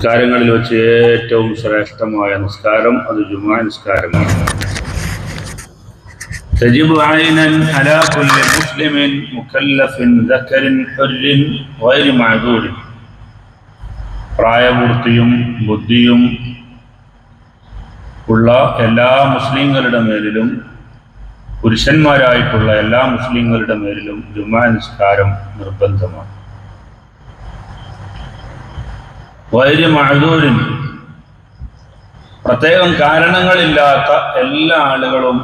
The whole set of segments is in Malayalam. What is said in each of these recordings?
നിസ്കാരങ്ങളിൽ വെച്ച് ഏറ്റവും ശ്രേഷ്ഠമായ നിസ്കാരം അത് ജുമുഅ നിസ്കാരമാണ്. തജിബു ഐനൻ അലാ കുല്ലി മുസ്ലിമിൻ മുകല്ലഫിൻ ദക്കറിൻ ഹുർരിൻ ഗൈരി മഅദൂരിൻ. പ്രായപൂർത്തിയും ബുദ്ധിയും ഉള്ള എല്ലാ മുസ്ലിങ്ങളുടെ മേലിലും, പുരുഷന്മാരായിട്ടുള്ള എല്ലാ മുസ്ലിങ്ങളുടെ മേലിലും ജുമുഅ നിസ്കാരം നിർബന്ധമാണ്. ഗൈരി മഅദൂരിൻ, പ്രത്യേകം കാരണങ്ങളില്ലാത്ത എല്ലാ ആളുകളും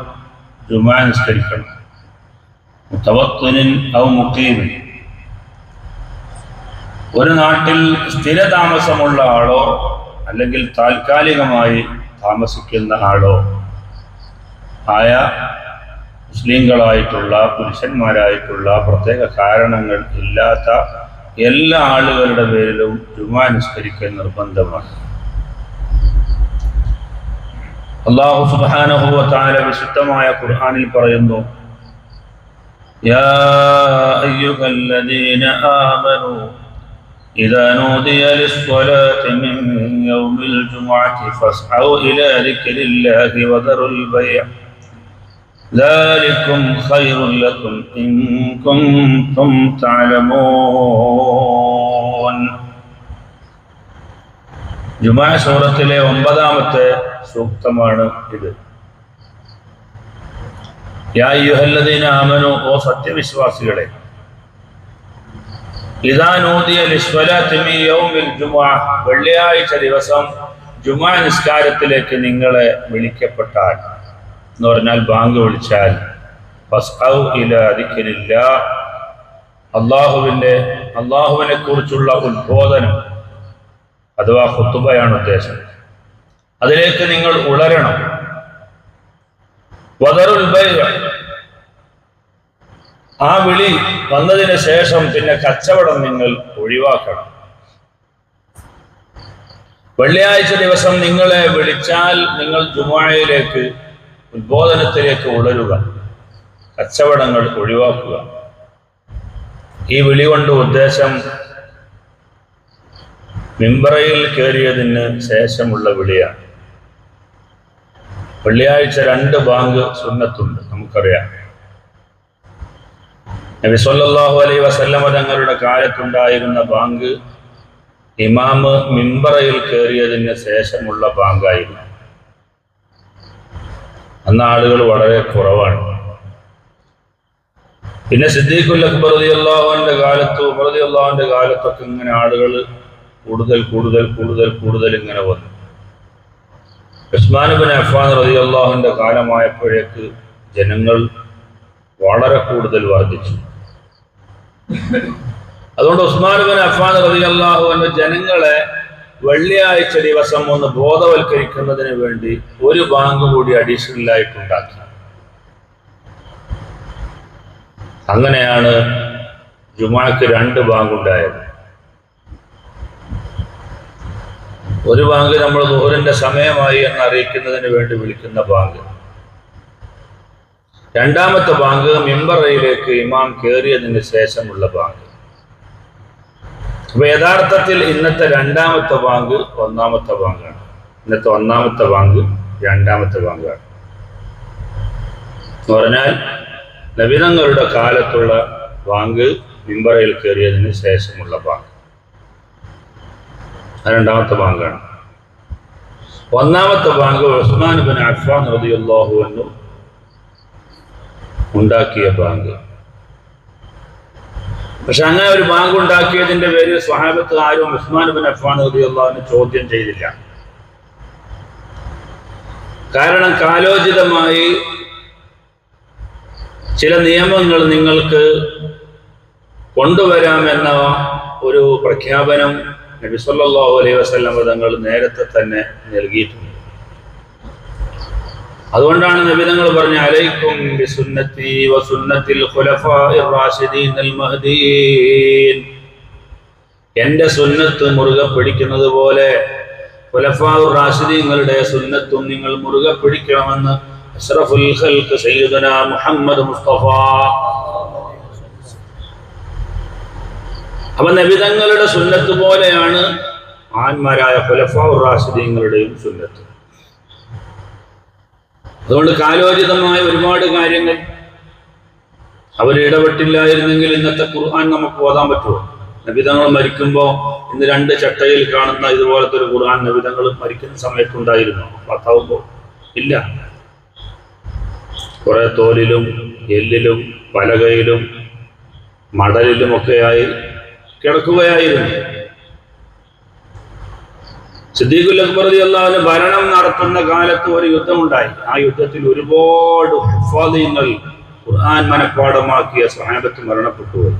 ജുമുഅ നിസ്കരിക്കണം. മുതവത്തിനിൻ ഔ മുഖീമിൻ, ഒരു നാട്ടിൽ സ്ഥിരതാമസമുള്ള ആളോ അല്ലെങ്കിൽ താൽക്കാലികമായി താമസിക്കുന്ന ആളോ ആയ മുസ്ലിങ്ങളായിട്ടുള്ള പുരുഷന്മാരായിട്ടുള്ള പ്രത്യേക കാരണങ്ങൾ ഇല്ലാത്ത എല്ലാ ആളുകളുടെ പേരിലും ജുമുഅ നിസ്കരിക്കൽ നിർബന്ധമാണ്. അല്ലാഹു സുബ്ഹാനഹു വ തആല വിശുദ്ധമായ ഖുർആനിൽ പറയുന്നു, യാ അയ്യുഹല്ലദീന ആമനൂ ഇദാ നൂദിയ ലിസ്സലാത്തി മിൻ യൗമിൽ ജുമുഅത്തി ഫസ്ഔ ഇലാ ദിക്രില്ലാഹി വദറുൽ ബൈഅ ذلكم خير لكم إن كنتم تعلمون. ജുമുഅ സൂറത്തിലെ 9-ാമത്തെ സൂക്തമാണ് ഇത്. യാ അയ്യുഹല്ലദീന ആമനൂ, ഓ സത്യവിശ്വാസികളെ, ഇദാ നൂദിയ ലിസ്സലാത്തി മിൻ യൗമിൽ ജുമുഅ, വെള്ളിയാഴ്ച ദിവസം ജുമുഅ നിസ്കാരത്തിലേക്ക് നിങ്ങളെ വിളിക്കപ്പെട്ടാൽ എന്ന് പറഞ്ഞാൽ ബാങ്ക് വിളിച്ചാൽ, ഫസ്ഔ ഇലാ ദിക്രില്ലാഹ്, അള്ളാഹുവിനെ കുറിച്ചുള്ള ഉദ്ബോധനം അഥവാ ഖുതുബയാണ് ഉദ്ദേശം, അതിലേക്ക് നിങ്ങൾ ഉളരണം. വദറുൽ ബൈഅ, ആ വിളി വന്നതിന് ശേഷം പിന്നെ കച്ചവടം നിങ്ങൾ ഒഴിവാക്കണം. വെള്ളിയാഴ്ച ദിവസം നിങ്ങളെ വിളിച്ചാൽ നിങ്ങൾ ജുമുഅയിലേക്ക്, ഉദ്ബോധനത്തിലേക്ക് ഉളരുക, കച്ചവടങ്ങൾ ഒഴിവാക്കുക. ഈ വിളി കൊണ്ട് ഉദ്ദേശം മിമ്പറയിൽ കയറിയതിന് ശേഷമുള്ള വിളിയാണ്. വെള്ളിയാഴ്ച 2 ബാങ്ക് സുന്നത്തുണ്ട്, നമുക്കറിയാം. നബി സല്ലല്ലാഹു അലൈഹി വസല്ലമ തങ്ങളുടെ കാലത്തുണ്ടായിരുന്ന ബാങ്ക് ഇമാമ് മിമ്പറയിൽ കയറിയതിന് ശേഷമുള്ള ബാങ്കായിരുന്നു. അന്ന് ആളുകൾ വളരെ കുറവാണ്. പിന്നെ സിദ്ദീഖുൽ അക്ബർ റളിയല്ലാഹു അൻഹുവിന്റെ കാലത്തും ഉമർ റളിയല്ലാഹു അൻഹുവിന്റെ കാലത്തൊക്കെ ഇങ്ങനെ ആളുകൾ കൂടുതൽ ഇങ്ങനെ വന്നു. ഉസ്മാൻ ഇബ്നു അഫ്ഫാൻ റളിയല്ലാഹു അൻഹുവിന്റെ കാലമായപ്പോഴേക്ക് ജനങ്ങൾ വളരെ കൂടുതൽ വർദ്ധിച്ചു. അതുകൊണ്ട് ഉസ്മാൻ ഇബ്നു അഫ്ഫാൻ റളിയല്ലാഹു അൻഹു ജനങ്ങളെ വെള്ളിയാഴ്ച ദിവസം ഒന്ന് ബോധവൽക്കരിക്കുന്നതിന് വേണ്ടി ഒരു ബാങ്ക് കൂടി അഡീഷണൽ ആയിട്ടുണ്ടാക്കി. അങ്ങനെയാണ് ജുമുഅക്ക് 2 ബാങ്ക് ഉണ്ടായത്. ഒരു ബാങ്ക് നമ്മൾ ദുഹറിന്റെ സമയമായി എന്ന് അറിയിക്കുന്നതിന് വേണ്ടി വിളിക്കുന്ന ബാങ്ക്. 2-ാമത്തെ ബാങ്ക് മിമ്പറയിലേക്ക് ഇമാം കയറിയതിന് ശേഷമുള്ള ബാങ്ക്. അപ്പൊ യഥാർത്ഥത്തിൽ ഇന്നത്തെ 2-ാമത്തെ ബാങ്ക് 1-ാമത്തെ ബാങ്കാണ്. ഇന്നത്തെ 1-ാമത്തെ ബാങ്ക് 2-ാമത്തെ ബാങ്കാണ്. എന്ന് പറഞ്ഞാൽ നബിതങ്ങളുടെ കാലത്തുള്ള ബാങ്ക് മിമ്പറയിൽ കയറിയതിന് ശേഷമുള്ള ബാങ്ക് 2-ാമത്തെ ബാങ്കാണ്. 1-ാമത്തെ ബാങ്ക് ഉസ്മാൻ ഇബ്നു അഫ്ഫാൻ റളിയല്ലാഹു അൻഹു ഉണ്ടാക്കിയ ബാങ്ക്. പക്ഷെ അങ്ങനെ ഒരു ബാങ്ക് ഉണ്ടാക്കിയതിന്റെ പേരിൽ സ്വഹാബത്ത് ആരും ഉസ്മാൻ ഇബ്നു അഫ്ഫാൻ റളിയല്ലാഹു അൻഹു ചോദ്യം ചെയ്തില്ല. കാരണം കാലോചിതമായി ചില നിയമങ്ങൾ നിങ്ങൾക്ക് കൊണ്ടുവരാമെന്ന ഒരു പ്രഖ്യാപനം നബി സല്ലല്ലാഹു അലൈഹി വസല്ലം തങ്ങൾ നേരത്തെ തന്നെ നൽകിയിട്ടുണ്ട്. അതുകൊണ്ടാണ് നബി തങ്ങൾ പറഞ്ഞ അലൈക്കും ബിസുന്നതി വസുന്നതിൽ ഖുലഫാഇർ റാഷിദീനൽ മഹ്ദിയീൻ, എൻ്റെ സുന്നത്ത് മുറുകെ പിടിക്കുന്നത് പോലെ ഖുലഫാഉർ റാഷിദീങ്ങളുടെ സുന്നത്തും നിങ്ങൾ മുറുകെ പിടിക്കണമെന്ന് അഷ്റഫുൽ ഖൽഖ് സയ്യിദുനാ മുഹമ്മദ് മുസ്തഫ. അപ്പൊ നബി തങ്ങളുടെ സുന്നത്ത് പോലെയാണ് മഹാന്മാരായ ഖുലഫാഉർ റാഷിദീങ്ങളുടെയും സുന്നത്ത്. അതുകൊണ്ട് കാലോചിതമായ ഒരുപാട് കാര്യങ്ങൾ അവർ ഇടപെട്ടില്ലായിരുന്നെങ്കിൽ ഇന്നത്തെ ഖുർആൻ നമുക്ക് ഓതാൻ പറ്റുമോ? നബിതങ്ങൾ മരിക്കുമ്പോൾ ഇന്ന് 2 ചട്ടയിൽ കാണുന്ന ഇതുപോലത്തെ ഒരു ഖുർആൻ നബിതങ്ങൾ മരിക്കുന്ന സമയത്തുണ്ടായിരുന്നു? പത്താവുമ്പോൾ ഇല്ല. കുറെ തോലിലും എല്ലിലും പലകയിലും മടലിലുമൊക്കെയായി കിടക്കുകയായിരുന്നു. സിദ്ദീഖുൽ അക്ബർ റളിയല്ലാഹു അൻഹു ഭരണം നടത്തുന്ന കാലത്ത് ഒരു യുദ്ധമുണ്ടായി. ആ യുദ്ധത്തിൽ ഒരുപാട് ഹുഫാദിങ്ങൾ ഖുർആൻ മനഃപ്പാഠമാക്കിയ സ്വഹാബത്ത് മരണപ്പെട്ടുപോയി.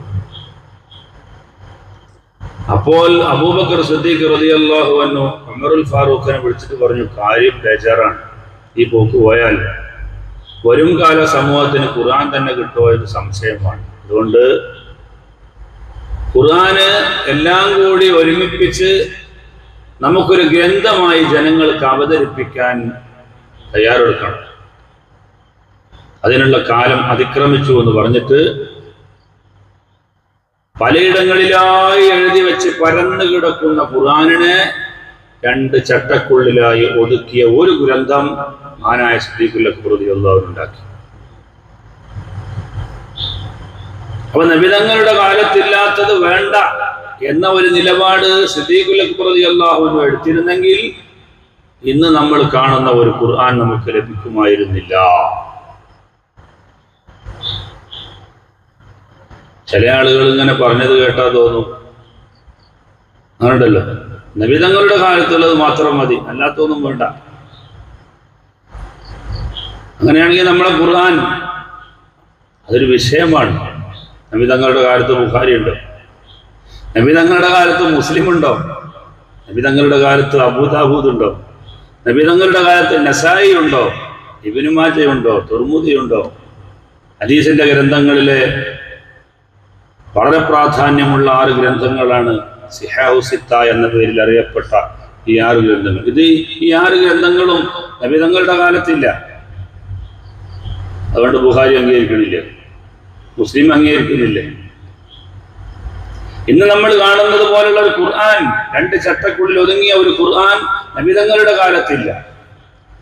അപ്പോൾ അബൂബക്കർ സിദ്ദീഖ് റളിയല്ലാഹു അൻഹു ഉമറുൽ ഫാറൂഖിനെ വിളിച്ചിട്ട് പറഞ്ഞു, കാര്യം ബേജാറാണ്, ഈ പോക്ക് പോയാൽ വരും കാല സമൂഹത്തിന് ഖുർആൻ തന്നെ കിട്ടുമോ എന്ന് സംശയമാണ്. അതുകൊണ്ട് ഖുർആന് എല്ലാം കൂടി ഒരുമിപ്പിച്ച് നമുക്കൊരു ഗ്രന്ഥമായി ജനങ്ങൾക്ക് അവതരിപ്പിക്കാൻ തയ്യാറെടുക്കണം. അതിനുള്ള കാലം അതിക്രമിച്ചു എന്ന് പറഞ്ഞിട്ട് പലയിടങ്ങളിലായി എഴുതി വെച്ച് പരന്നു കിടക്കുന്ന ഖുർആനിനെ 2 ചട്ടക്കുള്ളിലായി ഒതുക്കിയ ഒരു ഗ്രന്ഥം മഹാനായ സിദ്ദീഖുൽ അക്ബർ റളിയല്ലാഹു അൻഹു ഉണ്ടാക്കി. അപ്പൊ നബിതങ്ങളുടെ കാലത്തില്ലാത്തത് വേണ്ട എന്ന ഒരു നിലപാട് സിദ്ദീഖുൽ അക്ബർ റളിയല്ലാഹു അൻഹു എടുത്തിരുന്നെങ്കിൽ ഇന്ന് നമ്മൾ കാണുന്ന ഒരു ഖുർആൻ നമുക്ക് ലഭിക്കുമായിരുന്നില്ല. ചില ആളുകൾ ഇങ്ങനെ പറഞ്ഞത് കേട്ടാ തോന്നും അങ്ങനെയുണ്ടല്ലോ, നബിതങ്ങളുടെ കാലത്തുള്ളത് മാത്രം മതി, അല്ലാത്തൊന്നും വേണ്ട. അങ്ങനെയാണെങ്കിൽ നമ്മളെ ഖുർആൻ അതൊരു വിഷയമാണ്. നബിതങ്ങളുടെ കാലത്ത് ബുഖാരി ഉണ്ടോ? നബിതങ്ങളുടെ കാലത്ത് മുസ്ലിം ഉണ്ടോ? നബിതങ്ങളുടെ കാലത്ത് അബൂദാവൂദ് ഉണ്ടോ? നബിതങ്ങളുടെ കാലത്ത് നസായി ഉണ്ടോ? ഇബ്നു മാജ ഉണ്ടോ? തുർമുദി ഉണ്ടോ? ഹദീസിന്റെ ഗ്രന്ഥങ്ങളിലെ വളരെ പ്രാധാന്യമുള്ള 6 ഗ്രന്ഥങ്ങളാണ് സിഹാഹു സിത്ത എന്ന പേരിൽ അറിയപ്പെട്ട ഈ 6 ഗ്രന്ഥങ്ങൾ. ഈ 6 ഗ്രന്ഥങ്ങളും നബിതങ്ങളുടെ കാലത്തില്ല. അതുകൊണ്ട് ബുഖാരി അംഗീകരിക്കണില്ലേ? മുസ്ലിം അംഗീകരിക്കുന്നില്ലേ? ഇന്ന് നമ്മൾ കാണുന്നത് പോലുള്ള ഒരു ഖുർആൻ, 2 ചട്ടക്കുള്ളിൽ ഒതുങ്ങിയ ഒരു ഖുർആൻ നബിതങ്ങളുടെ കാലത്തില്ല.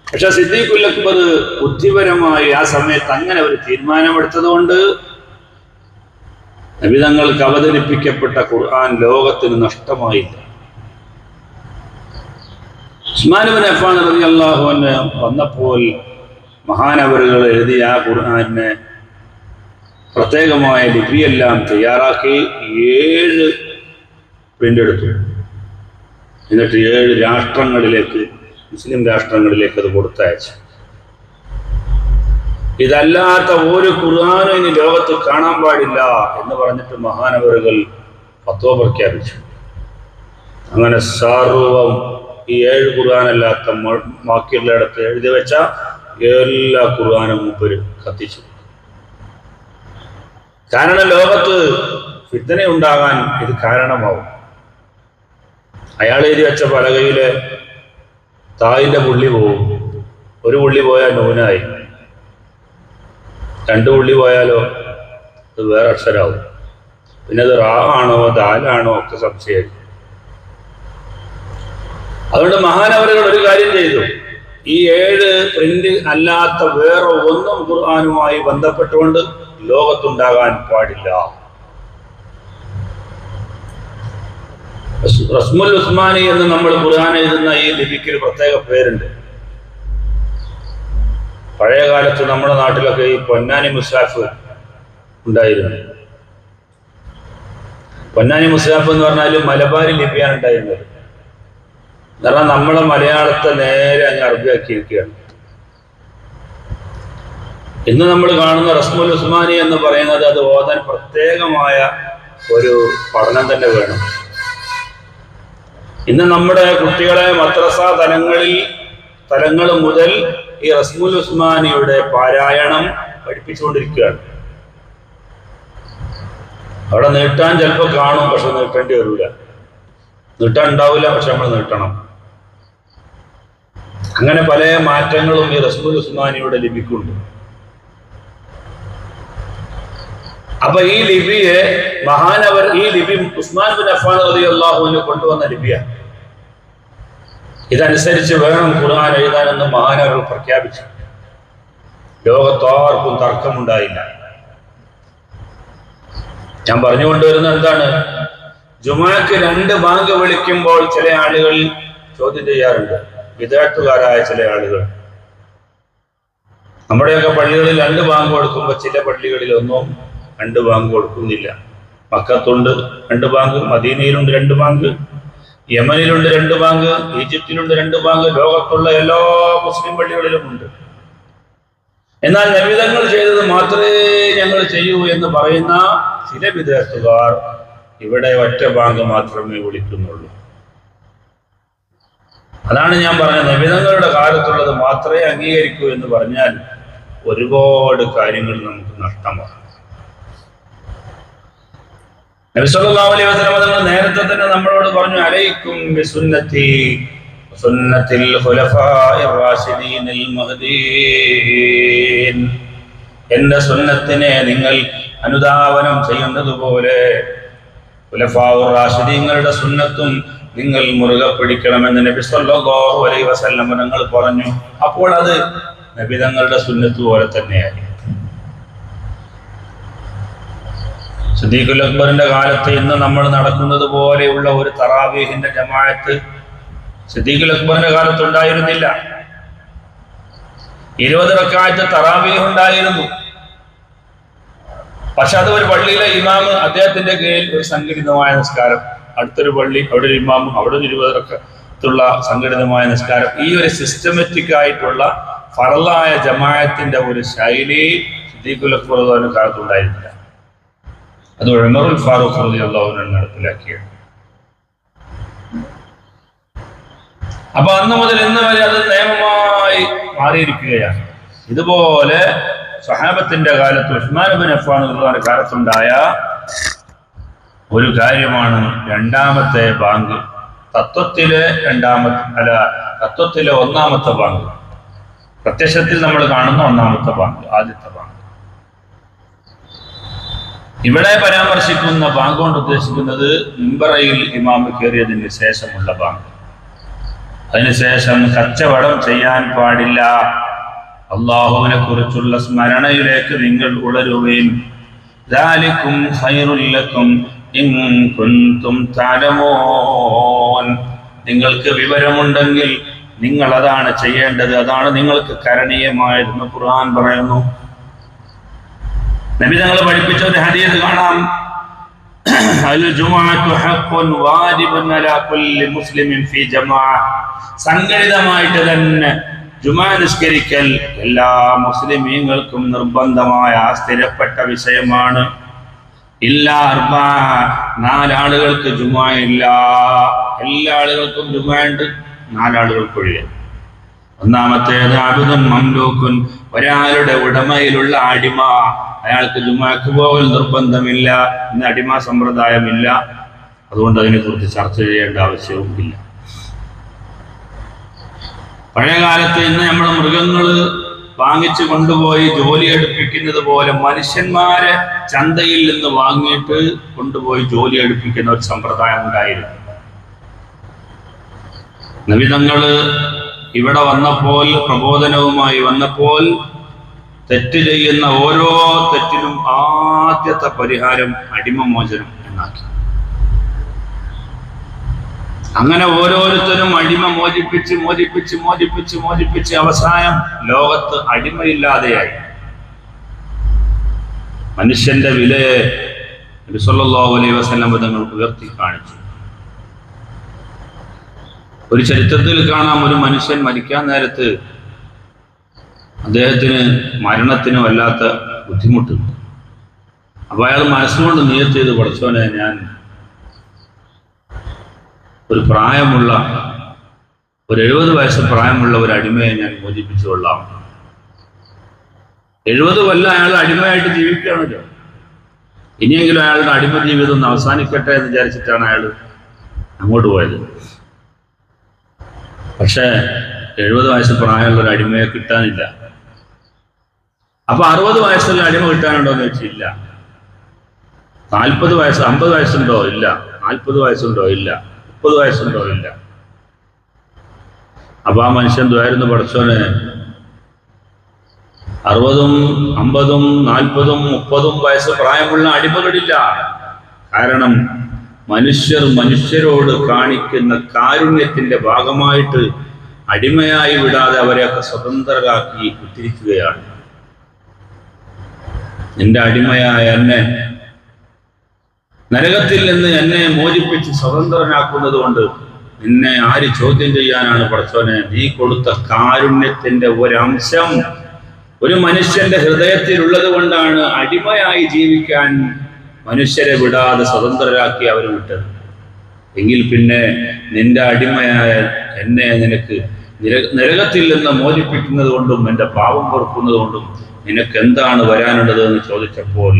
പക്ഷെ സിദ്ദീഖുൽ അക്ബർ ബുദ്ധിപരമായി ആ സമയത്ത് അങ്ങനെ ഒരു തീരുമാനമെടുത്തത് കൊണ്ട് നബിതങ്ങൾക്ക് അവതരിപ്പിക്കപ്പെട്ട ഖുർആൻ ലോകത്തിന് നഷ്ടമായില്ല. ഉസ്മാൻ ഇബ്നു അഫ്ഫാൻ റളിയല്ലാഹു അൻഹു വന്നപ്പോൾ മഹാനവറുകൾ എഴുതിയ ആ ഖുർആനെ പ്രത്യേകമായ ലിപിയെല്ലാം തയ്യാറാക്കി 7 പ്രിന്റ് എടുത്തു. എന്നിട്ട് 7 രാഷ്ട്രങ്ങളിലേക്ക്, മുസ്ലിം രാഷ്ട്രങ്ങളിലേക്ക് അത് കൊടുത്തയച്ചു. ഇതല്ലാത്ത ഒരു ഖുർആനും ഇനി ലോകത്ത് കാണാൻ പാടില്ല എന്ന് പറഞ്ഞിട്ട് മഹാനവറുകൾ ഫത്വ പ്രഖ്യാപിച്ചു. അങ്ങനെ സർവം ഈ 7 ഖുർആനല്ലാത്ത ബാക്കിയുള്ളയിടത്ത് എഴുതി വെച്ച എല്ലാ ഖുർആനും മൂപ്പര് കത്തിച്ചു. കാരണം ലോകത്ത് ഫിത്ന ഉണ്ടാകാൻ ഇത് കാരണമാവും. അയാൾ എഴുതി വെച്ച പലകയിലെ തായിന്റെ പുള്ളി പോവും. ഒരു പുള്ളി പോയാൽ നൂനായി, 2 പുള്ളി പോയാലോ അത് വേറെ അക്ഷരാവും. പിന്നെ അത് റാ ആണോ ദാലാണോ ഒക്കെ സംശയം. അതുകൊണ്ട് മഹാനവറുകൾ ഒരു കാര്യം ചെയ്തു, ഈ 7 പ്രിന്റ് അല്ലാത്ത വേറെ ഒന്നും ഖുർആനുമായി ബന്ധപ്പെട്ടുകൊണ്ട് ലോകത്തുണ്ടാകാൻ പാടില്ല. റസ്മുൽ ഉസ്മാനി എന്ന് നമ്മൾ ഖുർആൻ എഴുതുന്ന ഈ ലിപിക്ക് ഒരു പ്രത്യേക പേരുണ്ട്. പഴയ കാലത്ത് നമ്മുടെ നാട്ടിലൊക്കെ ഈ പൊന്നാനി മുസ്ഹാഫ് ഉണ്ടായിരുന്നു. പൊന്നാനി മുസ്ഹാഫ് എന്ന് പറഞ്ഞാൽ മലബാരി ലിപിയാണ് ഉണ്ടായിരുന്നത്. കാരണം നമ്മളെ മലയാളത്തെ നേരെ അങ്ങ് അറബിയാക്കിയിരിക്കുകയാണ്. ഇന്ന് നമ്മൾ കാണുന്ന റസ്മുൽ ഉസ്മാനി എന്ന് പറയുന്നത് അത് ഓതാൻ പ്രത്യേകമായ ഒരു പഠനം തന്നെ വേണം. ഇന്ന് നമ്മുടെ കുട്ടികളെ മദ്രസ തലങ്ങൾ മുതൽ ഈ റസ്മുൽ ഉസ്മാനിയുടെ പാരായണം പഠിപ്പിച്ചുകൊണ്ടിരിക്കുകയാണ്. അവിടെ നീട്ടാൻ ചിലപ്പോൾ കാണും, പക്ഷെ നീട്ടേണ്ടി വരില്ല. നീട്ടാൻ ഉണ്ടാവില്ല, പക്ഷെ നമ്മൾ നീട്ടണം. അങ്ങനെ പല മാറ്റങ്ങളും ഈ റസ്മുൽ ഉസ്മാനിയുടെ ലിപിക്കുണ്ട്. അപ്പൊ ഈ ലിപിയെ ഈ ലിപി ഉസ്മാൻ ബിൻ അഫ്ഫാൻ റളിയല്ലാഹു അൻഹു കൊണ്ടുവന്ന ലിപിയാണ്. ഇതനുസരിച്ച് വേണം ഖുർആൻ എഴുതാനെന്ന് മഹാനവർ പ്രഖ്യാപിച്ചു. ലോകത്താർക്കും തർക്കമുണ്ടായില്ല. ഞാൻ പറഞ്ഞുകൊണ്ടുവരുന്നത് എന്താണ്? ജുമുഅക്ക് 2 ബാങ്ക് വിളിക്കുമ്പോൾ ചില ആളുകൾ ചോദ്യം ചെയ്യാറുണ്ട്, വിദഗ്ധക്കാരായ ചില ആളുകൾ. നമ്മുടെയൊക്കെ പള്ളികളിൽ 2 ബാങ്ക് കൊടുക്കുമ്പോൾ ചില പള്ളികളിൽ 2 ബാങ്ക് കൊടുക്കുന്നില്ല. മക്കത്തുണ്ട് 2 ബാങ്ക്, മദീനയിലുണ്ട് 2 ബാങ്ക്, യമനിലുണ്ട് 2 ബാങ്ക്, ഈജിപ്തിലുണ്ട് 2 ബാങ്ക്, ലോകത്തുള്ള എല്ലാ മുസ്ലിം പള്ളികളിലും ഉണ്ട്. എന്നാൽ നബി തങ്ങൾ ചെയ്തത് മാത്രമേ ഞങ്ങൾ ചെയ്യൂ എന്ന് പറയുന്ന ചില വിദഗ്ധക്കാർ ഇവിടെ ഒറ്റ ബാങ്ക് മാത്രമേ വിളിക്കുന്നുള്ളൂ. അതാണ് ഞാൻ പറഞ്ഞത്, നബി തങ്ങളുടെ കാലത്തുള്ളത് മാത്രമേ അംഗീകരിക്കൂ എന്ന് പറഞ്ഞാൽ ഒരുപാട് കാര്യങ്ങൾ നമുക്ക് നഷ്ടമാണ്. നബി സല്ലല്ലാഹു അലൈഹി വസല്ലം തങ്ങൾ നേരത്തെ തന്നെ നമ്മളോട് പറഞ്ഞു, അലൈക്കും ബിസുന്നതി സുന്നത്തിൽ ഖുലഫാഇർ റാഷിദീനിൽ മഹ്ദിയീൻ. എന്റെ സുന്നത്തിനെ നിങ്ങൾ അനുധാവനം ചെയ്യുന്നത് പോലെ ഖുലഫാഉർ റാഷിദീങ്ങളുടെ സുന്നത്തും നിങ്ങൾ മുറുകെ പിടിക്കണമെന്ന് നബി സല്ലല്ലാഹു അലൈഹി വസല്ലം തങ്ങൾ പറഞ്ഞു. അപ്പോൾ അത് നബി തങ്ങളുടെ സുന്നത്ത് പോലെ തന്നെയായി. സിദ്ദീഖുൽ അക്ബറിന്റെ കാലത്ത് ഇന്ന് നമ്മൾ നടക്കുന്നത് പോലെയുള്ള ഒരു തറാവീഹിന്റെ ജമാഅത്ത് സിദ്ദീഖുൽ അക്ബറിന്റെ കാലത്ത് ഉണ്ടായിരുന്നില്ല. 20 റക്അത്ത് തറാവീഹ് ഉണ്ടായിരുന്നു. പക്ഷെ അത് ഒരു പള്ളിയിലെ ഇമാമ്, അദ്ദേഹത്തിന്റെ കീഴിൽ ഒരു സംഘടിതമായ നിസ്കാരം, അടുത്തൊരു പള്ളി, അവിടെ ഒരു ഇമാമും, അവിടെ 20 റക്അത്തുള്ള സംഘടിതമായ നിസ്കാരം. ഈ ഒരു സിസ്റ്റമാറ്റിക് ആയിട്ടുള്ള ഫർളായ ജമാഅത്തിന്റെ ഒരു ശൈലി സിദ്ദീഖുൽ അക്ബറിന്റെ കാലത്ത് ഉണ്ടായിരുന്നില്ല. അത് ഉമറുൽ ഫാറൂഖ് റളിയല്ലാഹു അൻഹു നടപ്പിലാക്കിയത്. അപ്പൊ അന്ന് മുതൽ ഇന്ന് വരെ അത് നിയമമായി മാറിയിരിക്കുകയാണ്. ഇതുപോലെ സ്വഹാബത്തിന്റെ കാലത്ത് ഉസ്മാൻ ഇബ്നു അഫ്ഫാൻ റളിയല്ലാഹു കാലത്തുണ്ടായ ഒരു കാര്യമാണ് രണ്ടാമത്തെ ബാങ്ക്. തത്വത്തിലെ ഒന്നാമത്തെ ബാങ്ക്, പ്രത്യക്ഷത്തിൽ നമ്മൾ കാണുന്ന ഒന്നാമത്തെ ബാങ്ക്, ആദ്യത്തെ ബാങ്ക്. ഇവിടെ പരാമർശിക്കുന്ന ബാങ്ക് കൊണ്ട് ഉദ്ദേശിക്കുന്നത് മിമ്പറയിൽ ഇമാമ് കയറിയതിന് ശേഷമുള്ള ബാങ്ക്. അതിനുശേഷം കച്ചവടം ചെയ്യാൻ പാടില്ല. അള്ളാഹുവിനെ കുറിച്ചുള്ള സ്മരണയിലേക്ക് നിങ്ങൾ ഉണരുകയും ദാലികും ഖൈറുൽ ലക്കും ഇൻ കുൻതും തഅലമൂൻ. നിങ്ങൾക്ക് വിവരമുണ്ടെങ്കിൽ നിങ്ങൾ അതാണ് ചെയ്യേണ്ടത്, അതാണ് നിങ്ങൾക്ക് കരണീയമായിരുന്നു ഖുർആൻ പറയുന്നു. നബി തങ്ങൾ പഠിപ്പിച്ച ഒരു ഹദീസ് കാണാം, അൽ ജുമുഅത്തു ഹഖ്ഖുൻ വാജിബുൻ അലാ കുല്ലി മുസ്ലിമിൻ ഫീ ജമാഅ. സംഘടിതമായിട്ട് തന്നെ ജുമുഅ നിസ്കരിക്കൽ എല്ലാ മുസ്ലിമീങ്ങൾക്കും നിർബന്ധമായ സ്ഥിരപ്പെട്ട വിഷയമാണ്. ഇല്ലാ അർബഅ, 4 ആളുകൾക്ക് ജുമുഅ ഇല്ല. എല്ലാ ആളുകൾക്കും ജുമുഅ ഉണ്ട്, 4 ആളുകൾക്ക് ഒഴികെ. ഒന്നാമത്തേത് അബ്ദുൻ മംലൂക്കുൻ, ഒരാളുടെ ഉടമയിലുള്ള അടിമ, അയാൾക്ക് ജുമുഅക്ക് പോകൽ നിർബന്ധമില്ല. ഇന്ന് അടിമ സമ്പ്രദായമില്ല, അതുകൊണ്ട് അതിനെക്കുറിച്ച് ചർച്ച ചെയ്യേണ്ട ആവശ്യവും ഇല്ല. പഴയ കാലത്ത് ഇന്ന് നമ്മൾ മൃഗങ്ങൾ വാങ്ങിച്ചു കൊണ്ടുപോയി ജോലി എടുപ്പിക്കുന്നത് പോലെ മനുഷ്യന്മാരെ ചന്തയിൽ നിന്ന് വാങ്ങിയിട്ട് കൊണ്ടുപോയി ജോലി എടുപ്പിക്കുന്ന ഒരു സമ്പ്രദായം ഉണ്ടായിരുന്നു. നബി തങ്ങള് ഇവിടെ വന്നപ്പോൾ, പ്രബോധനവുമായി വന്നപ്പോൾ, തെറ്റ് ചെയ്യുന്ന ഓരോ തെറ്റിനും ആദ്യത്തെ പരിഹാരം അടിമമോചനം എന്നാക്കി. അങ്ങനെ ഓരോരുത്തരും അടിമ മോചിപ്പിച്ച് അവസാനം ലോകത്ത് അടിമയില്ലാതെയായി. മനുഷ്യന്റെ വിലയെ നബി സല്ലല്ലാഹു അലൈഹി വസല്ലം തങ്ങൾ ഉയർത്തി കാണിച്ചു. ഒരു ചരിത്രത്തിൽ കാണാം, ഒരു മനുഷ്യൻ മരിക്കാൻ നേരത്ത് അദ്ദേഹത്തിന് മരണത്തിന് വല്ലാത്ത ബുദ്ധിമുട്ടുണ്ട്. അപ്പൊ അയാൾ മനസ്സുകൊണ്ട് നിയത്ത് ചെയ്ത്, പഠിച്ചോനെ, ഞാൻ ഒരു പ്രായമുള്ള ഒരു 70 വയസ്സ് പ്രായമുള്ള ഒരു അടിമയെ ഞാൻ മോചിപ്പിച്ചു കൊള്ളാം. 70 കൊല്ലം അയാൾ അടിമയായിട്ട് ജീവിക്കുകയാണല്ലോ. ഇനിയെങ്കിലും അയാളുടെ അടിമ ജീവിതം ഒന്ന് അവസാനിക്കട്ടെ എന്ന് വിചാരിച്ചിട്ടാണ് അയാൾ അങ്ങോട്ട് പോയത്. പക്ഷേ 70 വയസ്സ് പ്രായമുള്ള ഒരു അടിമയെ കിട്ടാനില്ല. അപ്പൊ 60 വയസ്സുള്ള അടിമ കിട്ടാനുണ്ടോ എന്ന് വെച്ചില്ല. 40 വയസ്സ്, 50 വയസ്സുണ്ടോ? ഇല്ല. 40 വയസ്സുണ്ടോ? ഇല്ല. 30 വയസ്സുണ്ടോ? ഇല്ല. അപ്പൊ ആ മനുഷ്യൻ ദ്വാരുന്നു, പഠിച്ചോനെ 60, 50, 40, 30 വയസ്സ് പ്രായമുള്ള അടിമകളില്ല. കാരണം മനുഷ്യരോട് കാണിക്കുന്ന കാരുണ്യത്തിന്റെ ഭാഗമായിട്ട് അടിമയായി വിടാതെ അവരെയൊക്കെ സ്വതന്ത്രരാക്കി വിട്ടിരിക്കുകയാണ്. നിന്റെ അടിമയായ എന്നെ നരകത്തിൽ നിന്ന് എന്നെ മോചിപ്പിച്ച് സ്വതന്ത്രനാക്കുന്നത് കൊണ്ട് നിന്നെ ആര് ചോദ്യം ചെയ്യാനാണ് പഠിച്ചോനെ? നീ കൊടുത്ത കാരുണ്യത്തിന്റെ ഒരംശം ഒരു മനുഷ്യന്റെ ഹൃദയത്തിൽ ഉള്ളത് കൊണ്ടാണ് അടിമയായി ജീവിക്കാൻ മനുഷ്യരെ വിടാതെ സ്വതന്ത്രരാക്കി അവർ വിട്ടത്. എങ്കിൽ പിന്നെ നിന്റെ അടിമയായ എന്നെ നിനക്ക് നരകത്തിൽ നിന്ന് മോചിപ്പിക്കുന്നത് കൊണ്ടും എൻ്റെ പാപം പൊറുക്കുന്നത് കൊണ്ടും നിനക്ക് എന്താണ് വരാനുള്ളത് എന്ന് ചോദിച്ചപ്പോൾ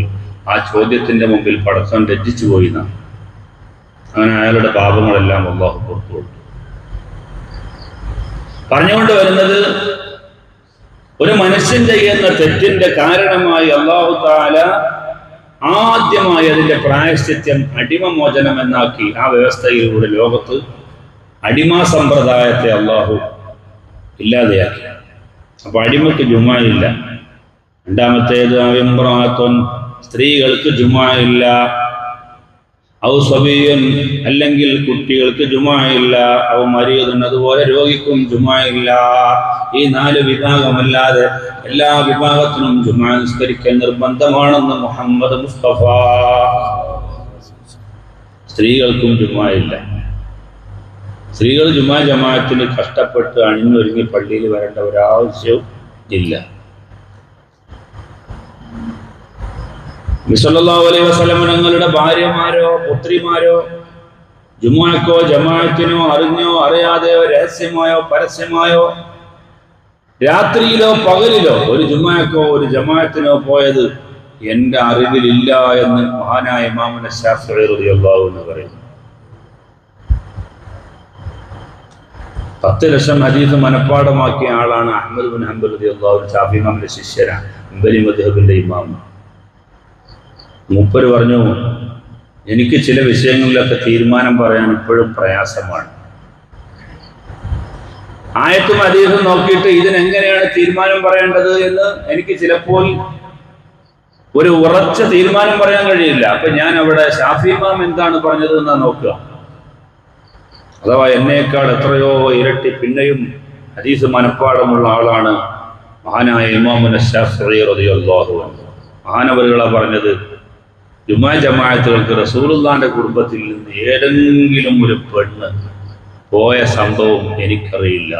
ആ ചോദ്യത്തിന്റെ മുമ്പിൽ പടച്ചവൻ ലജ്ജിച്ചു പോയി. അങ്ങനെ അയാളുടെ പാപങ്ങളെല്ലാം അല്ലാഹു പുറത്തു കൊടുത്തു. പറഞ്ഞുകൊണ്ട് വരുന്നത്, ഒരു മനുഷ്യൻ ചെയ്യുന്ന തെറ്റിന്റെ കാരണമായി അല്ലാഹു തആല ആദ്യമായി അതിന്റെ പ്രായശ്ചിത്യം അടിമമോചനം എന്നാക്കി. ആ വ്യവസ്ഥയിലൂടെ ലോകത്ത് അടിമ സമ്പ്രദായത്തെ അല്ലാഹു ഇല്ലാതെയാക്കി. അപ്പൊ അടിമക്ക് ജുമാ ഇല്ല. രണ്ടാമത്തേത് ഇംറാഅത്തുൻ, സ്ത്രീകൾക്ക് ജുമാ ഇല്ല. ഔ സബിയുൻ, അല്ലെങ്കിൽ കുട്ടികൾക്ക് ജുമാ ഇല്ല. ഔ മരീദുൻ, അതുപോലെ രോഗിക്കും ജുമാ ഇല്ല. ഈ 4 വിഭാഗമല്ലാതെ എല്ലാ വിഭാഗത്തിനും ജുമാ നിസ്കരിക്കൽ നിർബന്ധമാണെന്ന് മുഹമ്മദ് മുസ്തഫ. സ്ത്രീകൾക്കും ജുമാ ഇല്ല. സ്ത്രീകൾ ജുമാ ജമാഅത്തിന് കഷ്ടപ്പെട്ട് അണിഞ്ഞൊരുങ്ങി പള്ളിയിൽ വരേണ്ട ഒരാവശ്യവും ഇല്ല. നബി സല്ലല്ലാഹു അലൈഹി വസല്ലം തങ്ങളുടെ ഭാര്യമാരോ പുത്രിമാരോ ജുമുഅക്കോ ജമാഅത്തിനോ അറിഞ്ഞോ അറിയാതെയോ രഹസ്യമായോ പരസ്യമായോ രാത്രിയിലോ പകലിലോ ഒരു ജുമുഅക്കോ ഒരു ജമാഅത്തിനോ പോയത് എൻ്റെ അറിവിലില്ല എന്ന് മഹാനായ ഇമാമുന ശാഫിഈ റളിയല്ലാഹു അൻഹു പറയുന്നു. 10 ലക്ഷം ഹദീസ് മനഃപ്പാഠമാക്കിയ ആളാണ് അഹ്മദ് ബിൻ ഹംബൽ റളിയല്ലാഹു അൻഹു. ശാഫിഈ ഇമാമിന്റെ ശിഷ്യനാണ്, ഹംബലി മദ്ഹബിന്റെ ഇമാം. മൂപ്പര് പറഞ്ഞു, എനിക്ക് ചില വിഷയങ്ങളിലൊക്കെ തീരുമാനം പറയാൻ ഇപ്പോഴും പ്രയാസമാണ്. ആയത്തും ഹദീസും നോക്കിയിട്ട് ഇതിനെങ്ങനെയാണ് തീരുമാനം പറയേണ്ടത് എന്ന് എനിക്ക് ചിലപ്പോൾ ഒരു ഉറച്ച തീരുമാനം പറയാൻ കഴിയില്ല. അപ്പൊ ഞാൻ അവിടെ ശാഫിഈ ഇമാം എന്താണ് പറഞ്ഞത് എന്നാ നോക്കുക. അഥവാ എന്നേക്കാൾ എത്രയോ ഇരട്ടി പിന്നെയും ഹദീസ് മനഃപ്പാടമുള്ള ആളാണ് മഹാനായ ഇമാമുന ശാഫിഈ റളിയല്ലാഹു അൻഹു. മഹാനവറുകളാ പറഞ്ഞത്, ജുമാ ജമാഅത്തുകൾക്ക് റസൂലുള്ളാഹിന്റെ കുടുംബത്തിൽ നിന്ന് ഏതെങ്കിലും ഒരു പെണ്ണ് പോയ സംഭവം എനിക്കറിയില്ല.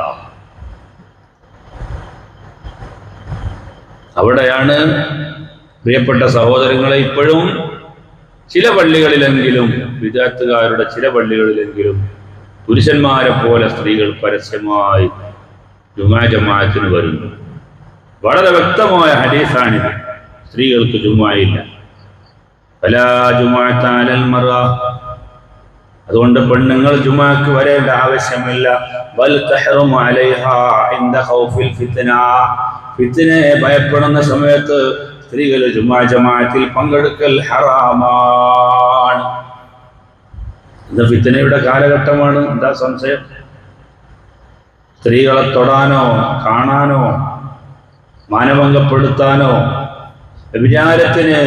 അവിടെയാണ് പ്രിയപ്പെട്ട സഹോദരങ്ങളെ, ഇപ്പോഴും ചില പള്ളികളിലെങ്കിലും വിദഅത്തുകാരുടെ ചില പള്ളികളിലെങ്കിലും പുരുഷന്മാരെ പോലെ സ്ത്രീകൾ പരസ്യമായി ജുമാ ജമാഅത്തിന് വരുന്നു. വളരെ വ്യക്തമായ ഹദീസാണിത്. സ്ത്രീകൾക്ക് ജുമായില്ല. ഫലാ ജുമുഅത അലൽ മർഅ, അതുകൊണ്ട് പെണ്ണുങ്ങൾ ജുമാക്ക് വരേണ്ട ആവശ്യമില്ല. വൽ തഹ്റമു അലൈഹാ ഇൻദ ഖൗഫിൽ ഫിത്ന, ഫിത്നയെ ഭയപ്പെടുന്ന സമയത്ത് സ്ത്രീകൾ ജുമാ ജമാഅത്തിൽ പങ്കെടുക്കൽ ഹറാമാണ്. ഇത് ഫിത്നയുടെ കാലഘട്ടമാണ്. എന്താ സംശയം? സ്ത്രീകളെ തൊടാനോ കാണാനോ മാനഭംഗപ്പെടുത്താനോ വ്യഭിചാരത്തിന്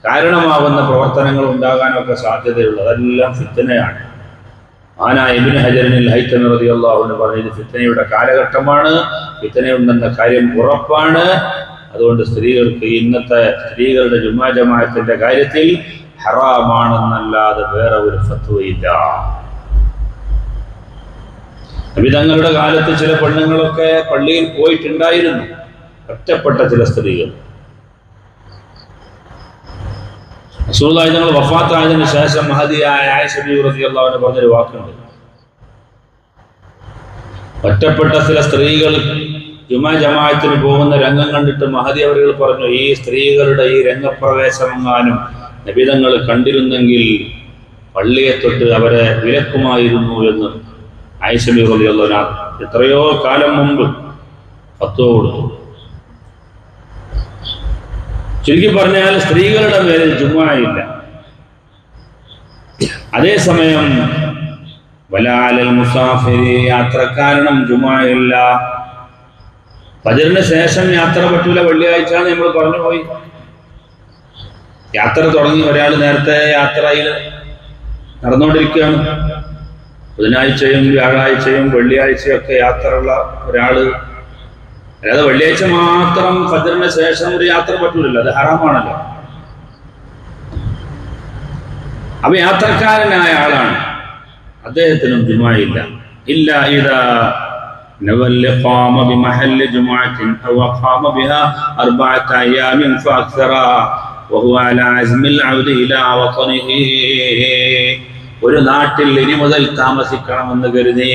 കാരണമാകുന്ന പ്രവർത്തനങ്ങൾ ഉണ്ടാകാനൊക്കെ സാധ്യതയുള്ളത് അതെല്ലാം ഫിത്നയാണ്. മഹാനായ ഇബ്നു ഹജറിൽ ഹൈതമി റളിയല്ലാഹു അൻഹു പറഞ്ഞത് ഫിത്നയുടെ കാലഘട്ടമാണ്, ഫിത്നയുണ്ടെന്ന കാര്യം ഉറപ്പാണ്. അതുകൊണ്ട് സ്ത്രീകൾക്ക് ഇന്നത്തെ സ്ത്രീകളുടെ ജുമാ ജമാഅത്തിന്റെ കാര്യത്തിൽ ഹറാമാണെന്നല്ലാതെ വേറെ ഒരു ഫത്വയില്ല. നബി തങ്ങളുടെ കാലത്ത് ചില പെണ്ണുങ്ങളൊക്കെ പള്ളിയിൽ പോയിട്ടുണ്ടായിരുന്നു, ഒറ്റപ്പെട്ട ചില സ്ത്രീകൾ. റസൂലുള്ളാഹി തങ്ങൾ വഫാത്തായതിനു ശേഷം മഹദിയായ ആയിഷ റളിയല്ലാഹു അൻഹ പറഞ്ഞൊരു വാക്കുണ്ട്, ഒറ്റപ്പെട്ട ചില സ്ത്രീകൾ ജുമാ ജമാഅത്തിന് പോകുന്ന രംഗം കണ്ടിട്ട് മഹദി അവர்கள் പറഞ്ഞു, ഈ സ്ത്രീകളുടെ ഈ രംഗപ്രവേശമെങ്ങാനും നബി തങ്ങൾ കണ്ടിരുന്നെങ്കിൽ പള്ളിയെ തൊട്ട് അവരെ വിലക്കുമായിരുന്നു എന്ന് ആയിഷ റളിയല്ലാഹു അൻഹ എത്രയോ കാലം മുമ്പ് ഫത്വ കൊടുത്തു. ചുരുക്കി പറഞ്ഞാൽ സ്ത്രീകളുടെ മേലിൽ ജുമുഅ ഇല്ല. അതേസമയം വലാ അലൽ മുസാഫിരി, യാത്രക്കാരനും ജുമുഅ ഇല്ല. ഫജ്റിന് ശേഷം യാത്ര പറ്റൂല. വെള്ളിയാഴ്ച നമ്മൾ പറഞ്ഞു പോയി. യാത്ര തുടങ്ങി ഒരാൾ നേരത്തെ യാത്രയിൽ നടന്നുകൊണ്ടിരിക്കുകയാണ്. ബുധനാഴ്ചയും വ്യാഴാഴ്ചയും വെള്ളിയാഴ്ചയും ഒക്കെ യാത്രയുള്ള ഒരാള്, അല്ലാതെ വെള്ളിയാഴ്ച മാത്രം ഫജ്റിന് ശേഷം ഒരു യാത്ര പറ്റൂലല്ലോ, അത് ഹറാമാണല്ലോ. അപ്പൊ യാത്രക്കാരനായ ആളാണ്, അദ്ദേഹത്തിനും ജുമുഅ ഇല്ല. ഇല്ല ഇദാ നവൽ ഖാമ ബിമഹല്ലി ജുമുഅത്തിൻ ഔ ഖാമ ബിഹാ അർബഅത അയ്യാമിൻ ഫഅക്സറ വഹുവ അലാ അസ്മിൽ ഔദി ഇലാ വതനിഹി. ഒരു നാട്ടിൽ ഇനി മുതൽ താമസിക്കണമെന്ന് കരുതി,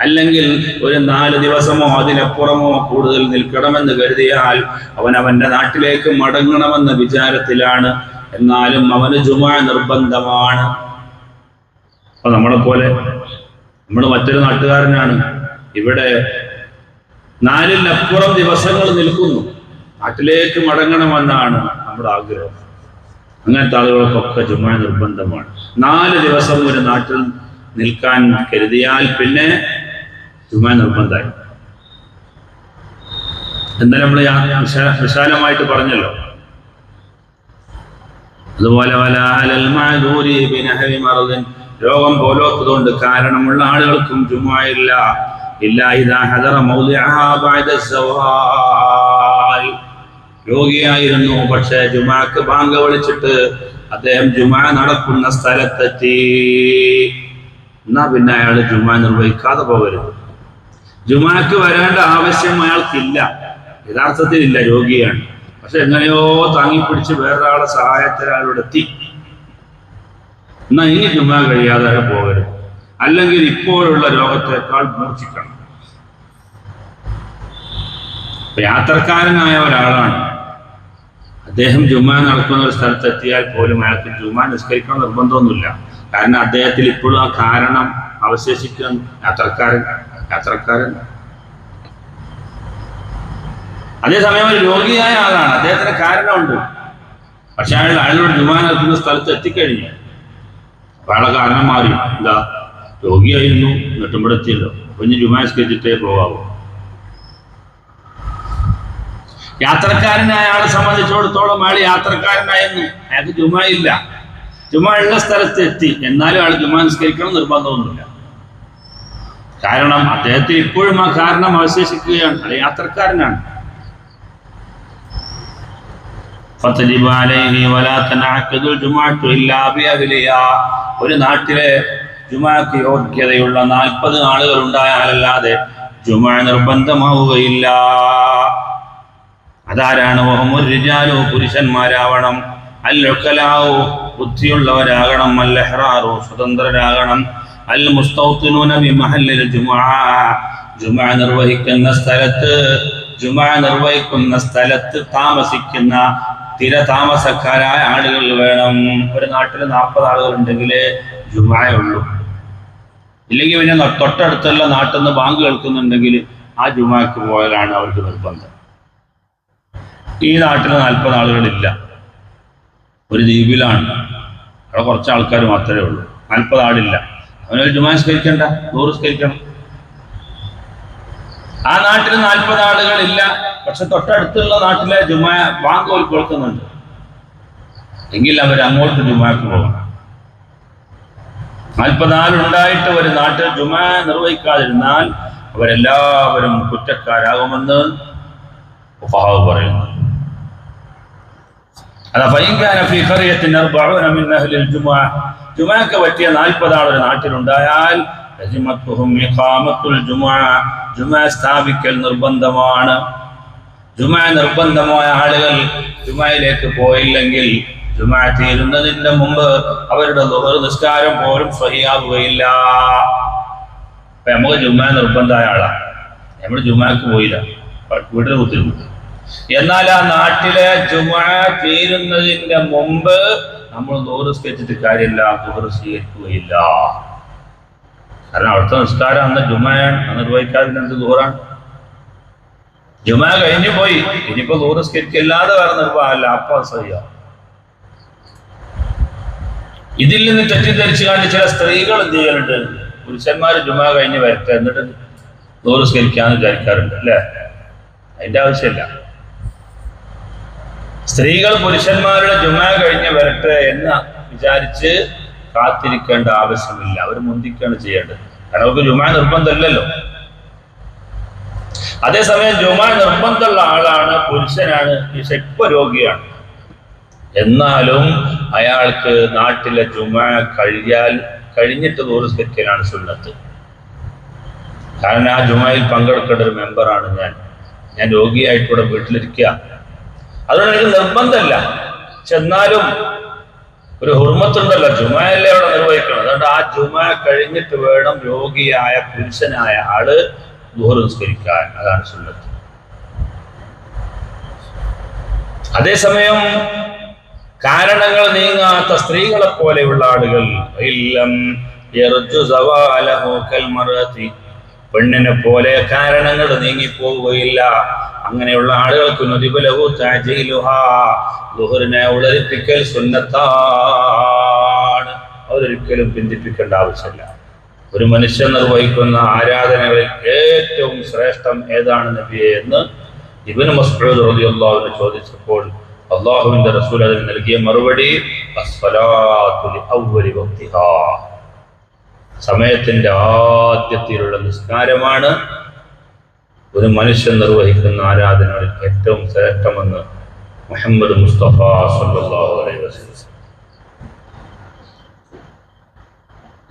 അല്ലെങ്കിൽ ഒരു 4 ദിവസമോ അതിനപ്പുറമോ കൂടുതൽ നിൽക്കണമെന്ന് കരുതിയാൽ അവൻ അവന്റെ നാട്ടിലേക്ക് മടങ്ങണമെന്ന വിചാരത്തിലാണ്. എന്നാലും അവന് ജുമുഅ നിർബന്ധമാണ്. അപ്പൊ നമ്മളെ പോലെ നമ്മൾ മറ്റൊരു നാട്ടുകാരനാണ്, ഇവിടെ 4-ൽ-അപ്പുറം ദിവസങ്ങൾ നിൽക്കുന്നു, നാട്ടിലേക്ക് മടങ്ങണമെന്നാണ് നമ്മുടെ ആഗ്രഹം. അങ്ങനത്തെ ആളുകൾക്കൊക്കെ ജുമുഅ നിർബന്ധമാണ്. 4 ദിവസം ഒരു നാട്ടിൽ നിൽക്കാൻ കരുതിയാൽ പിന്നെ ജുമുഅ നിർബന്ധമായി. എന്നാലും നമ്മൾ വിശാലമായിട്ട് പറഞ്ഞല്ലോ. അതുപോലെ രോഗം പോലോത്തതുകൊണ്ട് കാരണമുള്ള ആളുകൾക്കും ജുമുഅ ഇല്ല. രോഗിയായിരുന്നു, പക്ഷേ ജുമുഅക്ക് ബാങ്ക് വിളിച്ചിട്ട് അദ്ദേഹം ജുമുഅ നടക്കുന്ന സ്ഥലത്തെത്തി, എന്നാ പിന്നെ അയാൾ ജുമുഅ നിർവഹിക്കാതെ പോകരുത്. ജുമുഅക്ക് വരേണ്ട ആവശ്യം അയാൾക്കില്ല, യഥാർത്ഥത്തിൽ ഇല്ല, രോഗിയാണ്. പക്ഷെ എങ്ങനെയോ താങ്ങിപ്പിടിച്ച് വേറൊരാളെ സഹായത്തിൽ അയാളോട് എത്തി. എന്നാ ഇനി ജുമുഅ കഴിയാതെ പോകരുത്, അല്ലെങ്കിൽ ഇപ്പോഴുള്ള രോഗത്തെക്കാൾ മൂർച്ഛിക്കണം. യാത്രക്കാരനായ ഒരാളാണ്, അദ്ദേഹം ജുമുഅ നടക്കുന്ന ഒരു സ്ഥലത്തെത്തിയാൽ പോലും അയാൾക്ക് ജുമുഅ നിസ്കരിക്കണം നിർബന്ധമൊന്നുമില്ല. കാരണം അദ്ദേഹത്തിൽ ഇപ്പോഴും ആ കാരണം അവശേഷിക്കുന്നു. യാത്രക്കാരൻ അതേസമയം ഒരു രോഗിയായ ആളാണ്, അദ്ദേഹത്തിന് കാരണമുണ്ട്, പക്ഷെ അയാളോട് ജുമുഅ നടക്കുന്ന സ്ഥലത്ത് എത്തിക്കഴിഞ്ഞു. അപ്പൊ അയാളെ കാരണം മാറി. എന്താ, രോഗിയായിരുന്നു, എന്നിട്ടും ഇവിടെ എത്തിയല്ലോ, അപ്പൊ ഇനി ജുമുഅ നിസ്കരിച്ചിട്ടേ പോകാവൂ. യാത്രക്കാരനായ ആളെ സംബന്ധിച്ചിടത്തോളം അയാൾ യാത്രക്കാരനായിരുന്നു, അയാൾക്ക് ജുമുഅ ഇല്ല. ജുമുഅ ഉള്ള സ്ഥലത്ത് എത്തി, എന്നാലും അയാൾ ജുമുഅ നിസ്കരിക്കണം നിർബന്ധമൊന്നുമില്ല. കാരണം അദ്ദേഹത്തിന് ഇപ്പോഴും ആ കാരണം അവശേഷിക്കുകയാണ്, അയാൾ യാത്രക്കാരനാണ്. ഒരു നാട്ടിലെ ജുമുഅക്ക് യോഗ്യതയുള്ള 40 ആളുകൾ ഉണ്ടായാലല്ലാതെ ജുമുഅ നിർബന്ധമാവുകയില്ല. അതാരാണ്? വഹുമുർരിജാലു, പുരുഷന്മാരാവണം, അൽ-ഉഖലാഉ, ബുദ്ധിയുള്ളവരാകണം, അൽ-അഹ്റാറു, സ്വതന്ത്രരാകണം, അൽ-മുസ്തൗത്തിനൂന ബിമഹല്ലിൽ ജുമുഅ, ജുമുഅ നിർവഹിക്കുന്ന സ്ഥലത്ത് താമസിക്കുന്ന സ്ഥിരതാമസക്കാരായ ആളുകൾ വേണം. ഒരു നാട്ടിൽ 40 ആളുകൾ ഉണ്ടെങ്കിൽ ജുമുഅ ഉള്ളൂ. ഇല്ലെങ്കിൽ പിന്നെ തൊട്ടടുത്തുള്ള നാട്ടിൽ നിന്ന് ബാങ്ക് കേൾക്കുന്നുണ്ടെങ്കിൽ ആ ജുമുഅക്ക് പോയാലാണ് അവർക്ക് നിർബന്ധം. ഈ നാട്ടിൽ 40 ആളുകളില്ല, ഒരു ദ്വീപിലാണ്, അവിടെ കുറച്ച് ആൾക്കാർ മാത്രമേ ഉള്ളൂ, 40 ആളില്ല. അവനൊരു ജുമുഅ നിസ്കരിക്കണ്ട, ദുഹർ നിസ്കരിക്കണം. ആ നാട്ടിൽ 40 ആളുകളില്ല, പക്ഷെ തൊട്ടടുത്തുള്ള നാട്ടിലെ ജുമുഅ ബാങ്ക് കേൾക്കുന്നുണ്ട്, എങ്കിൽ അവർ അങ്ങോട്ട് ജുമുഅക്ക് പോകണം. 40 ആളുണ്ടായിട്ട് ഒരു നാട്ടിൽ ജുമുഅ നിർവഹിക്കാതിരുന്നാൽ അവരെല്ലാവരും കുറ്റക്കാരാകുമെന്ന് ഫഖഹാവ് പറയുന്നു. ജുമുഅക്ക് പറ്റിയ 40 ആൾ ഒരു നാട്ടിലുണ്ടായാൽ ജുമുഅ സ്ഥാപിക്കൽ നിർബന്ധമാണ്. ജുമുഅ നിർബന്ധമായ ആളുകൾ ജുമുഅയിലേക്ക് പോയില്ലെങ്കിൽ ജുമുഅ തീരുന്നതിന്റെ മുമ്പ് അവരുടെ ദുഹർ നിസ്കാരം പോലും സ്വഹിയാവുകയില്ല. അപ്പൊ നമുക്ക് ജുമുഅ നിർബന്ധമായ ആളാണ്, നമ്മൾ ജുമുഅക്ക് പോയില്ല, വീട്ടിൽ കുത്തിരുന്നു. എന്നാൽ ആ നാട്ടിലെ ജുമുഅ തീരുന്നതിന്റെ മുമ്പ് നമ്മൾ ദുഹർ നിസ്കരിച്ചിട്ട് കാര്യമില്ല, ദുഹർ സ്വീകരിക്കുകയില്ല. കാരണം അവിടുത്തെ നിസ്കാരം അന്ന് ജുമുഅയാണ്, അന്ന് നിർവഹിക്കാതിന് എന്ത് ദുഹറാണ്? ജുമുഅ കഴിഞ്ഞു പോയി, ഇനിയിപ്പോ ദുഹർ നിസ്കരിക്കില്ലാതെ വേറെ നിർവാഹമല്ല, അപ്പൊ സഹിയാ. ഇതിൽ നിന്ന് തെറ്റിദ്ധരിച്ചു കണ്ട് ചില സ്ത്രീകൾ എന്ത് ചെയ്യലുണ്ട്, പുരുഷന്മാർ ജുമാ കഴിഞ്ഞ് വരട്ടെ എന്നിട്ട് ദൂരസ്കരിക്കാന്ന് വിചാരിക്കാറുണ്ട് അല്ലേ? അതിന്റെ ആവശ്യമില്ല. സ്ത്രീകൾ പുരുഷന്മാരുടെ ജുമാ കഴിഞ്ഞ് വരട്ടെ എന്ന് വിചാരിച്ച് കാത്തിരിക്കേണ്ട ആവശ്യമില്ല. അവർ മുന്തിക്കാണ് ചെയ്യേണ്ടത്. കാരണം അവർക്ക് ജുമാ നിർബന്ധമല്ലല്ലോ. അതേസമയം ജുമാ നിർബന്ധമുള്ള ആളാണ്, പുരുഷനാണ്, ഈ ശക്വ രോഗിയാണ്, എന്നാലും അയാൾക്ക് നാട്ടിലെ ജുമാ കഴിഞ്ഞിട്ട് ദൂരസ്കരിക്കലാണ് സുന്നത്ത്. കാരണം ആ ജുമായിൽ പങ്കെടുക്കേണ്ട ഒരു മെമ്പറാണ് ഞാൻ രോഗിയായിട്ട് ഇവിടെ വീട്ടിലിരിക്കുക. അതുകൊണ്ട് എനിക്ക് നിർബന്ധമല്ല. പക്ഷെ എന്നാലും ഒരു ഹുർമത്തുണ്ടല്ലോ, ജുമയല്ലേ അവിടെ നിർവഹിക്കണം. അതുകൊണ്ട് ആ ജുമാ കഴിഞ്ഞിട്ട് വേണം രോഗിയായ പുരുഷനായ ആള് ദുഹർ നിസ്കരിക്കാൻ. അതാണ് സുന്നത്ത്. അതേസമയം കാരണങ്ങൾ നീങ്ങാത്ത സ്ത്രീകളെ പോലെയുള്ള ആളുകൾ, പെണ്ണിനെ പോലെ കാരണങ്ങൾ നീങ്ങിപ്പോവുകയില്ല. അങ്ങനെയുള്ള ആളുകൾക്ക് ദുഹറിനെ ഉളരിപ്പിക്കൽ സുന്നത്താണ്. അവരൊരിക്കലും പിന്തിപ്പിക്കേണ്ട ആവശ്യമില്ല. ഒരു മനുഷ്യൻ നിർവഹിക്കുന്ന ആരാധനകളിൽ ഏറ്റവും ശ്രേഷ്ഠം ഏതാണ് നബിയെ എന്ന് ഇബ്നു മസ്ഊദ് റളിയല്ലാഹു അൻഹു ചോദിച്ചപ്പോൾ അല്ലാഹുവിന്റെ റസൂൽ അതിന് നൽകിയ മറുപടി അസ്സലാത്തു ലിഅവ്വലി വഖ്തിഹാ, സമയത്തിന്റെ ആദ്യത്തിലുള്ള നിസ്കാരമാണ് ഒരു മനുഷ്യൻ നിർവഹിക്കുന്ന ആരാധനകളിൽ ഏറ്റവും ശ്രേഷ്ഠമെന്ന് മുഹമ്മദ് മുസ്തഫ സല്ലല്ലാഹു അലൈഹി വസല്ലം.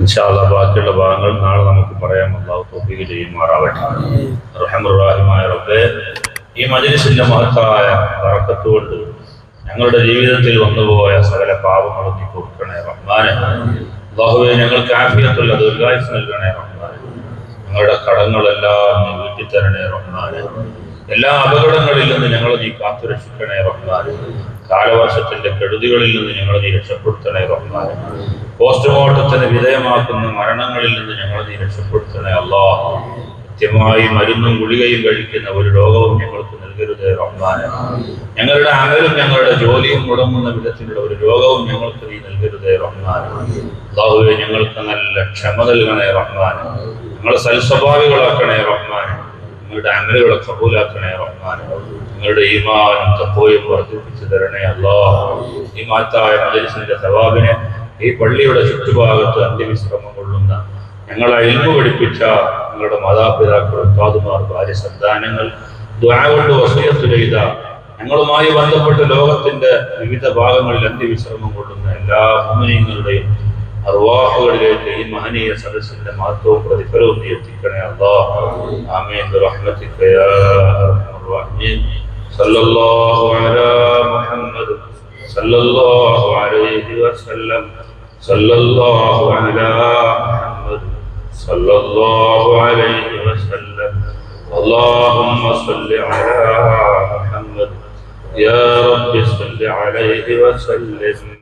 ഇൻഷാ അല്ലാഹ് ബാക്കിയുള്ള ഭാഗങ്ങൾ നാളെ നമുക്ക് പറയാം. അല്ലാഹു തൗഫീഖ് ചെയ്യുമാറാവട്ടെ. റഹ്മാനുർ റഹീമായ റബ്ബേ, ഈ മജ്‌ലിസിന്റെ മഹത്തായ ബറക്കത്ത് കൊണ്ട് ഞങ്ങളുടെ ജീവിതത്തിൽ വന്നുപോയ സകല പാപങ്ങളും നീ പൊറുക്കണേ റഹ്മാനെ. അല്ലാഹുവേ, ഞങ്ങൾക്ക് ആഫിയത്തുള്ള ദീർഘായുസ്സ് നൽകണേ റഹ്മാനെ. ഞങ്ങളുടെ കടങ്ങളെല്ലാം നീ വീട്ടി തരണേ റഹ്മാനെ. എല്ലാ അപകടങ്ങളിൽ നിന്ന് ഞങ്ങളെ നീ കാത്തുരക്ഷിക്കണേ റഹ്മാനെ. കാലവർഷത്തിന്റെ കെടുതികളിൽ നിന്ന് ഞങ്ങളെ നീ രക്ഷപ്പെടുത്തണേ റഹ്മാനെ. പോസ്റ്റ്മോർട്ടത്തിന് വിധേയമാക്കുന്ന മരണങ്ങളിൽ നിന്ന് ഞങ്ങളെ നീ രക്ഷപ്പെടുത്തണേ അല്ലാഹ്. കൃത്യമായി മരുന്നും ഗുളികയും കഴിക്കുന്ന ഒരു രോഗവും ഞങ്ങൾക്ക് നൽകരുതേ റഹ്മാനെ. ഞങ്ങളുടെ അമലും ഞങ്ങളുടെ ജോലിയും മുടങ്ങുന്ന വിധത്തിലുള്ള ഒരു രോഗവും ഞങ്ങൾക്ക് നീ നൽകരുതേ റഹ്മാനെ. അല്ലാഹുവേ, ഞങ്ങൾക്ക് നല്ല ക്ഷമ നൽകണേ റഹ്മാനെ. ഞങ്ങളെ സൽസ്വഭാവികളാക്കണേ റഹ്മാനെ. ഞങ്ങളുടെ അമലുകളെ കബൂലാക്കണേ റഹ്മാനെ. ഞങ്ങളുടെ ഈമാനും തഖ്വയും വർദ്ധിപ്പിച്ചു തരണേ അല്ലാഹ്. ഈ മഹത്തായ മജ്‌ലിസിന്റെ സവാബിനെ ഈ പള്ളിയുടെ ചുറ്റുഭാഗത്ത് അന്ത്യവിശ്രമം കൊള്ളുന്ന ഞങ്ങളെ ഇൽമു പഠിപ്പിച്ച ഞങ്ങളുടെ മാതാപിതാക്കൾ, ഉസ്താദുമാർ, ഭാര്യ, സന്താനങ്ങൾ, ദുആ കൊണ്ട് വസിയത്ത് ചെയ്ത ഞങ്ങളുമായി ബന്ധപ്പെട്ട് ലോകത്തിന്റെ വിവിധ ഭാഗങ്ങളിൽ അന്ത്യവിശ്രമം കൊള്ളുന്ന എല്ലാ മുഅ്മിനീങ്ങളുടെയും അർവാഹുകളിലേക്ക് ഈ മഹനീയ സദസ്സിന്റെ മഹത്വവും പ്രതിഫലവും നീ എത്തിക്കണേ അല്ലാഹ്. ആമീൻ ബിറഹ്മതിക യാ അർഹമർ റഹീം. സല്ലല്ലാഹു അലാ മുഹമ്മദ് സല്ലല്ലാഹു അലൈഹി വസല്ലം. സല്ലല്ലാഹു അലാ മുഹമ്മദ് സല്ലല്ലാഹു അലൈഹി വസല്ലം. اللهم صل على محمد يا رب صل عليه وسلم.